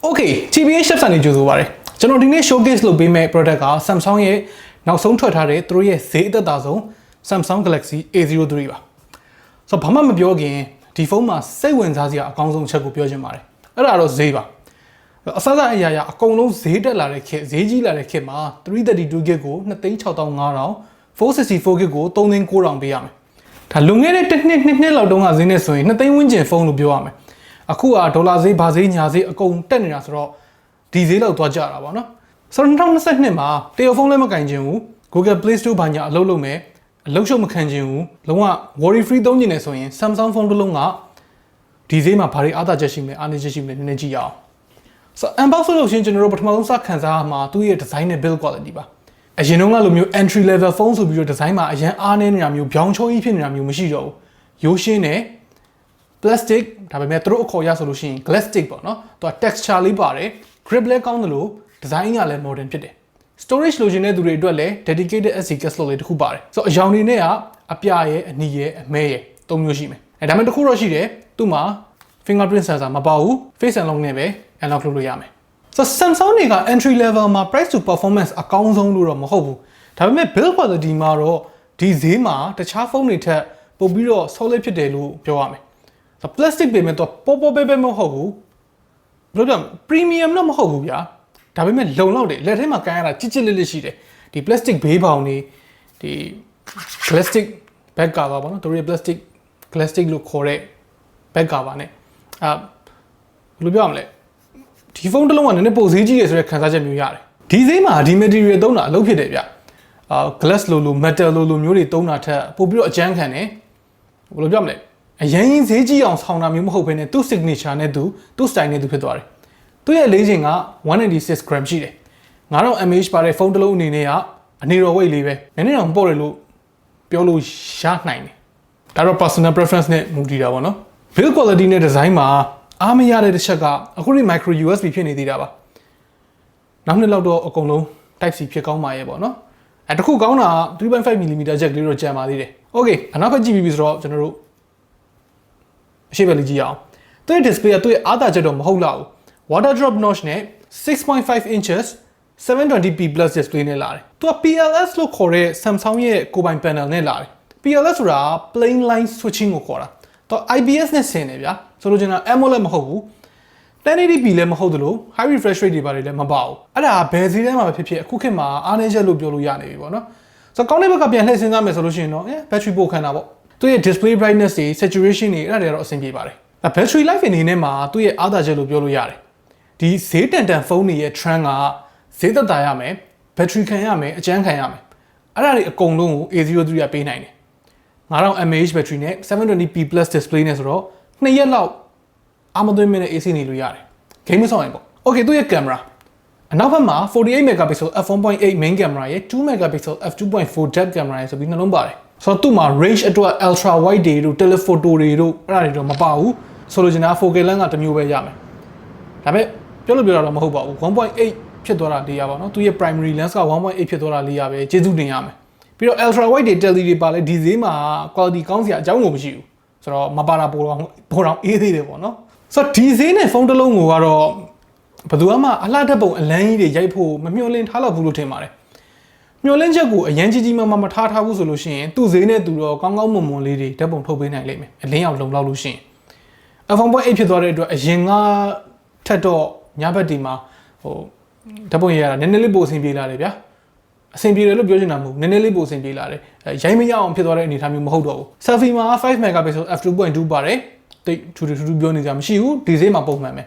Okay, TBH Labs အနေနဲ့ကြိုဆိုပါရစေကျွန်တော်ဒီနေ့ showcase လုပ်ပေးမယ့် product က Samsung ရဲ့နောက်ဆုံးထွက်ထားတဲ့သူတို့ရဲ့ဈေးအသက်သာဆုံး Samsung Galaxy A03 ပါဆိုတော့ဘာမှမပြောခင်ဒီဖုန်းမှာစိတ်ဝင်စားစရာအကောင်းဆုံးချက်ကိုပြောချင်ပါတယ်အဲ့ဒါတော့ဈေးပါအစအရာအကုန်လုံးဈေးတက်လာတဲ့ခေတ်ဈေးကြီးလာတဲ့ခေတ်မှာ 332GB ကို2,6500 464GB ကို3,900ပေးရမယ်ဒါလွန်ခဲ့တဲ့တစ်နှစ်လောက်တုန်းကဈေးနဲ့ဆိုရင်2,000,000ဝန်းကျင်ဖုန်းလို့ပြောရမယ်အခုကဒေါ်လာဈေးဘာဈေးညာဈေးအကုန်တက်နေတာဆိုတော့ဒီဈေးလောက်သွားကြတာပါနော်ဆိုတော့2022မှာတရုတ်ဖုန်းလည်းမကင်ချင်ဘူး Google Play Store ဘာညာအလုပ်လုပ်မယ်အလုပ်ရှုပ်မခံချင်ဘူးလုံးဝ worry free သုံးချင်နေဆိုရင် Samsung ဖုန်းတစ်လုံးကဒီဈေးမှာဘာတွေအားသာချက်ရှိမလဲအားနည်းချက်ရှိမလဲနည်းနည်းကြည့်ရအောင်ဆိုတော့ unbox လုပ်ရှင်ကျွန်တော်တို့ပထမဆုံးစခန်းစားမှာသူ့ရဲ့ design နဲ့ build quality ပါအရင်တုန်းကလိုမျိုး entry level ဖုန်းဆိုပြီးတော့ design မှာအရင်အားနည်းနေတာမျိုးပြောင်းချုံးကြီးဖြစ်နေတာမျိုးမရှိတော့ဘူးရိုးရှင်းနဲ့ plastic ဒါပေမဲ့သူတို့အခေါ်ရဆိုလို့ရှိရင် Galaxy ပေါ့နော်သူက texture လေးပါတယ် grip လည်းကောင်းတယ်လို့ design ကလည်း modern ဖြစ်တယ် storage လိုချင်တဲ့သူတွေအတွက်လည်း dedicated SD card slot လေးတစ်ခုပါတယ်ဆိုတော့အရောင်တွေနဲ့ကအပြရဲ့အနီရဲ့အမဲရဲ့သုံးမျိုးရှိမယ်ဒါပေမဲ့တစ်ခုတော့ရှိတယ်သူ့မှာ fingerprint sensor မပါဘူး face unlock နဲ့ပဲ unlock လုပ်လို့ရမယ်ဆိုတော့ Samsung တွေက entry level မှာ price to performance အကောင်းဆုံးလို့တော့မဟုတ်ဘူးဒါပေမဲ့ build quality မှာတော့ဒီဈေးမှာတခြားဖုန်းတွေထက်ပိုပြီးတော့ solid ဖြစ်တယ်လို့ပြောရမယ်plastic ပေမဲ့တော့ပေါ်ပဲမဟုတ်ဘူးဘယ်လိုပြော premium တော့မဟုတ်ဘူးဗျာဒါပေမဲ့လုံလောက်တယ်လက်ထဲမှာကန်ရတာချစ်လေးရှိတယ်ဒီ plastic ဘေးပေါင်နေဒီ plastic back cover ပေါ့နော်တို့ရဲ့ plastic လို့ခေါ်တဲ့ back cover နဲ့ဘယ်လိုပြောရမလဲဒီဖုန်းတစ်လုံးကနည်းနည်းပိုဈေးကြီးတယ်ဆိုတဲ့ခံစားချက်မျိုးရတယ်ဒီဈေးမှာဒီ material သုံးတာအလုပ်ဖြစ်တယ်ဗျglass လို metal လိုမျိုးတွေသုံးတာထက်ပိုပြီးတော့အကျန်းခံတယ်ဘယ်လိုပြောမလဲအရင်ဈေးကြီးအောင်ဆောင်တာမျိုးမဟုတ်ဘဲနဲ့သူ့ signature နဲ့သူ့ style နဲ့သူဖြစ်သွားတယ်သူ့ရဲ့လေးချိန်က 196 gram ရှိတယ်9000 mAh ပါတဲ့ဖုန်းတစ်လုံးအနေနဲ့ကအနေတော် weight လေးပဲနည်းနည်းတော့ပေါ့တယ်လို့ပြောလို့ရနိုင်တယ်ဒါတော့ personal preference နဲ့မူတည်တာပေါ့နော် build quality နဲ့ design မှာအားမရတဲ့တစ်ချက်ကအခုဒီ micro USB ဖြစ်နေသေးတာပါနောက်နှစ်လောက်တော့အကုန်လုံး type C ဖြစ်ကောင်းပါရဲ့ပေါ့နော်တခုကောင်းတာ 3.5mm jack လေးတော့ကျန်ပါသေးတယ် okay အနောက်ကကြည့်ပြီးဆိုတော့ကျွန်တော်တို့အရှိပဲလေးကြည့်အောင်သူ့ရဲ့ display ကသူ့ရဲ့အားသာချက်တော့မဟုတ်လောက်ဘူး water drop notch နဲ့ 6.5 inches 720p plus display နဲ့လာတယ်သူက PLS လို့ခေါ်တဲ့ Samsung ရဲ့ကိုယ်ပိုင် panel နဲ့လာတယ် PLS ဆိုတာ plain line switching ကိုခေါ်တာသူ IPS နဲ့ဆင်တယ်ဗျာဆိုလိုချင်တာ AMOLED မဟုတ်ဘူး 1080p လည်းမဟုတ်သလို high refresh rate တွေပါလည်းမပါဘူးအဲ့ဒါဘယ်ဈေးထဲမှာပဲဖြစ်ဖြစ်အခုခေတ်မှာအားနည်းချက်လို့ပြောလို့ရနေပြီပေါ့နော်ဆိုတော့ကောင်းတဲ့ဘက်ကပြန်လှည့်စဉ်းစားမယ်ဆိုလို့ရှိရင်တော့battery ပိုခံတာပေါ့သူရဲ့ display brightness တွေ saturation တွေအဲ့ဒါတွေကတော့အဆင်ပြေပါတယ်။ battery life အနေနဲ့မှာသူ့ရဲ့အားသာချက်လို့ပြောလို့ရတယ်။ဒီဈေးတန်ဖုန်းတွေရဲ့ trend ကဈေးသက်သာရမယ် battery ခံရမယ်အကျန်းခံရမယ်။အဲ့ဒါတွေအကုန်လုံးကို A03 ကပေးနိုင်တယ်။9000 mAh battery နဲ့ 720p plus display နဲ့ဆိုတော့2ရက်လောက်အားမသွင်းမနဲ့ AC နေလို့ရတယ်။ game မဆောင်ရင်ပေါ့။ Okay သူ့ရဲ့ camera အနောက်ဘက်မှာ 48 megapixel f1.8 main camera ရဲ့2 megapixel f2.4 depth camera ရဲ့ဆိုပြီးနှလုံးပါတယ်ဆိုတော့သူ့မှာ range အတွက် ultra wide တွေတို့ telephoto တွေတို့အဲ့ဒါတွေတော့မပါဘူးဆိုလိုချင်တာ 4K lens ကတစ်မျိုးပဲရမယ်ဒါပေမဲ့ပြောလို့ပြောတာတော့မဟုတ်ပါဘူး 1.8 ဖြစ်သွားတာလေးရပါတော့သူရဲ့ primary lens က 1.8 ဖြစ်သွားတာလေးရပဲကျေးဇူးတင်ရမယ်ပြီးတော့ ultra wide တွေ tele တွေပါလဲဒီဈေးမှာ quality ကောင်းစရာအကြောင်းကိုမရှိဘူးဆိုတော့မပါတာပိုတော့အေးသေးတယ်ပေါ့နော်ဆိုတော့ဒီဈေးနဲ့ဖုန်းတစ်လုံးကိုကတော့ဘယ်သူမှအလှတဲ့ပုံအလန်းကြီးတွေရိုက်ဖို့မမျှော်လင့်ထားတော့ဘူးလို့ထင်ပါတယ်မျောလင်းချက်ကိုအရန်ကြီးမထားဘူးဆိုလို့ရှိရင်သူ့ဈေးနဲ့သူတော့ကောင်းကောင်းမွန်လေးတွေဓာတ်ပုံထုတ်ပေးနိုင်လိမ့်မယ်အလင်းအောင်လုံလောက်လို့ရှိရင် f1.8 ဖြစ်သွားတဲ့အတွက်အရင်ကထက်တော့ညဘက်ဒီမှာဓာတ်ပုံရတာနည်းနည်းလေးပိုအဆင်ပြေလာတယ်ဗျာအဆင်ပြေတယ်လို့ပြောချင်တာမဟုတ်ဘူးနည်းနည်းလေးပိုအဆင်ပြေလာတယ်ရိုင်းမရအောင်ဖြစ်သွားတဲ့အနေအထားမျိုးမဟုတ်တော့ဘူး selfie မှာ5 megapixel f2.2 ပါတယ်တိတ်ထူပြောနေကြမရှိဘူးဒီဈေးမှာပုံမှန်ပဲ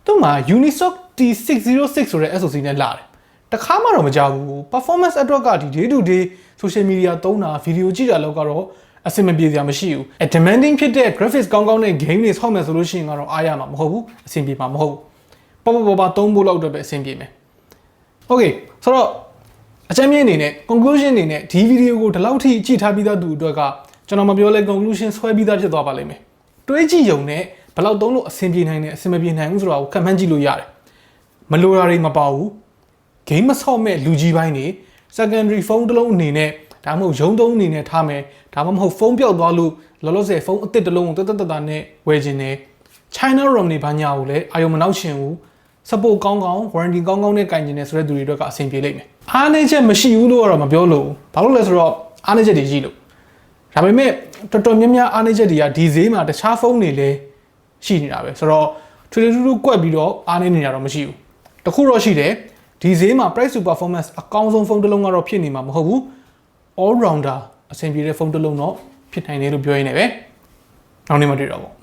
သူ့မှာ Unisoc T606 ဆိုတဲ့ SoC နဲ့လာတယ်တခါမှတော့မကြောက်ဘူး performance အတွက်ကဒီ day to day social media သုံးတာ video ကြည့်တာလောက်ကတော့အဆင်မပြေစရာမရှိဘူး demanding ဖြစ်တဲ့ graphics ကောင်းကောင်းနဲ့ game တွေဆောက်မယ်ဆိုလို့ရှိရင်ကတော့အားရမှာမဟုတ်ဘူးအဆင်ပြေမှာမဟုတ်ဘူးပေါ့သုံးဖို့လောက်တော့ပဲအဆင်ပြေမယ် okay ဆိုတော့အကြမ်းမြင့်အနေနဲ့ conclusion အနေနဲ့ဒီ video ကိုဒီလောက်ထိကြည့်ထားပြီးသားသူအတွက်ကကျွန်တော်မပြောလဲ conclusion ဆွဲပြီးသားဖြစ်သွားပါလိမ့်မယ်တွေးကြည့်ရုံနဲ့ဘယ်လောက်သုံးလို့အဆင်ပြေနိုင်တယ်အဆင်မပြေနိုင်ဘူးဆိုတာကိုခံမှန်းကြည့်လို့ရတယ်မလိုတာတွေမပါဘူးgame မဆော့မဲ့လူကြီးပိုင်းနေ secondary phone တစ်လုံးအနေနဲ့ဒါမှမဟုတ်ရုံးသုံးအနေနဲ့ထားမယ်ဒါမှမဟုတ်ဖုန်းပြောက်သွားလို့လောလောဆယ်ဖုန်းအစ်စ်တစ်လုံးကိုတက်နဲ့ဝယ်ခြင်းနဲ့ China ROM တွေဘာညာကိုလည်းအာရုံမနောက်ချင်ဘူး support ကောင်းကောင်း warranty ကောင်းကောင်းနဲ့ကင်ကျင်နေဆိုတဲ့သူတွေအတွက်ကအဆင်ပြေလိမ့်မယ်အားနည်းချက်မရှိဘူးလို့တော့မပြောလို့ဘာလို့လဲဆိုတော့အားနည်းချက်တွေကြီးလို့ဒါပေမဲ့တော်တော်များများအားနည်းချက်တွေကဒီဈေးမှာတခြားဖုန်းတွေလည်းရှိနေတာပဲဆိုတော့ထွေထွေထူးထူးကွက်ပြီးတော့အားနည်းနေတာတော့မရှိဘူးတခုတော့ရှိတယ်ဒီဈေးမှာ price to performance အကောင်းဆုံးဖုန်းတစ်လုံးကတော့ဖြစ်နေမှာမဟုတ်ဘူး all rounder အဆင်ပြေတဲ့ဖုန်းတစ်လုံးတော့ဖြစ်နိုင်တယ်လို့ပြောရင်းနဲ့ပဲနောက်နေ့မှတွေ့တော့ပေါ့